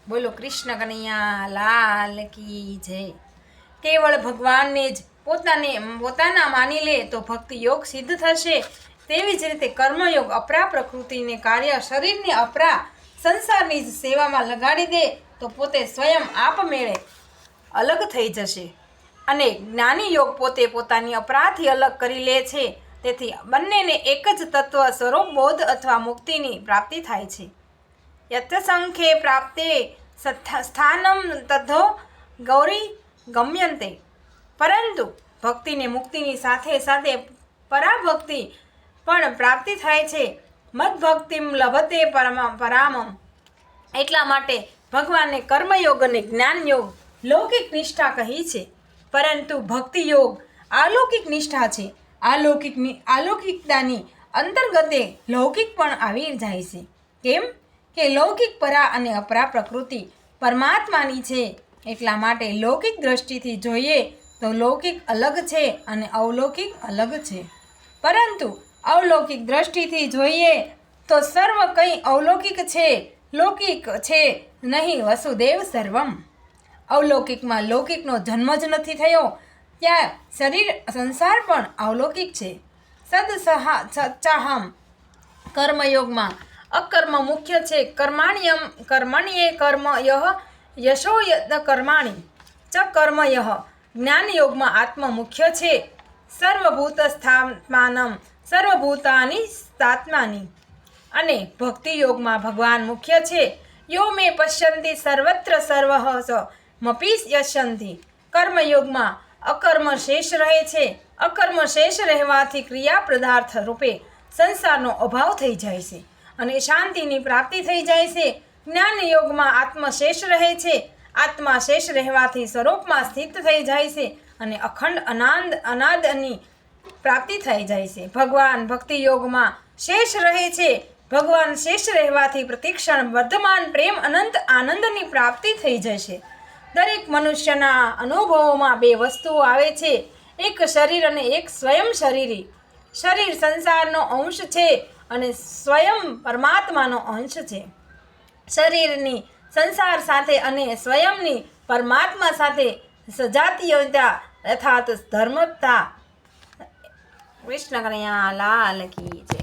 બોલો કૃષ્ણ કનૈયા લાલ કી જય। કેવળ ભગવાનને જ પોતાના માની લે તો ભક્તિ યોગ સિદ્ધ થશે। તેવી જ રીતે કર્મયોગ અપરા પ્રકૃતિને કાર્ય શરીરને અપરા સંસારની જ સેવામાં લગાડી દે તો પોતે સ્વયં આપમેળે અલગ થઈ જશે। અને જ્ઞાની યોગ પોતે પોતાની અપરાથી અલગ કરી લે છે। તેથી બંનેને એક જ તત્વ સ્વરૂપ બોધ અથવા મુક્તિની પ્રાપ્તિ થાય છે। યત્સંખ્યે પ્રાપ્તે સ્થાનમ તદ્ધો ગૌરી ગમ્યન્તે। પરંતુ ભક્તિને મુક્તિની સાથે સાથે પરાભક્તિ પણ પ્રાપ્તિ થાય છે। મદભક્તિમ લભતે પરામમ। એટલા માટે ભગવાને કર્મયોગ અને જ્ઞાનયોગ લૌકિક નિષ્ઠા કહી છે, પરંતુ ભક્તિ યોગ અલૌકિક નિષ્ઠા છે। અલૌકિકતાની અંતર્ગતે લૌકિક પણ આવી જાય છે। કેમ કે લૌકિક પરા અને અપરા પ્રકૃતિ પરમાત્માની છે। એટલા માટે લૌકિક દ્રષ્ટિથી જોઈએ તો લૌકિક અલગ છે અને અવલૌકિક અલગ છે, પરંતુ અવલૌકિક દ્રષ્ટિથી જોઈએ તો સર્વ કંઈ અવલૌકિક છે, લૌકિક છે નહીં। વસુદેવ સર્વમ। અવલૌકિકમાં લૌકિકનો જન્મ જ નથી થયો, ત્યાં શરીર સંસાર પણ અવલૌકિક છે। સચ્ચાહમ કર્મયોગમાં અકર્મ મુખ્ય છે। કર્મણ્યે કર્મ યહ યશો કર્માણી ચ કર્મયઃ। જ્ઞાનયોગમાં આત્મ મુખ્ય છે। સર્વભૂતસ્થાત્માનમ સર્વભૂતાની સ્થાત્માની। અને ભક્તિ યોગમાં ભગવાન મુખ્ય છે। યો મે પશ્યંતિ સર્વત્ર સર્વઃ સ મપી યશ્યંતિ। કર્મયોગમાં અકર્મ શેષ રહે છે। અકર્મ શેષ રહેવાથી ક્રિયા પદાર્થ રૂપે સંસારનો અભાવ થઈ જાય છે અને શાંતિની પ્રાપ્તિ થઈ જાય છે। જ્ઞાન યોગમાં આત્મ શેષ રહે છે। આત્મા શેષ રહેવાથી સ્વરૂપમાં સ્થિત થઈ જાય છે અને અખંડ અનાદની પ્રાપ્તિ થઈ જાય છે। ભગવાન ભક્તિ યોગમાં શેષ રહે છે। ભગવાન શેષ રહેવાથી પ્રતિક્ષણ વર્ધમાન પ્રેમ અનંત આનંદની પ્રાપ્તિ થઈ જશે। દરેક મનુષ્યના અનુભવોમાં બે વસ્તુઓ આવે છે, એક શરીર અને એક સ્વયં શરીરી। શરીર સંસારનો અંશ છે અને સ્વયં પરમાત્માનો અંશ છે। શરીરની સંસાર સાથે અને સ્વયંની પરમાત્મા સાથે સજાતીયતા અર્થાત ધર્મતા। કૃષ્ણ કનૈયા લાલ કી જય।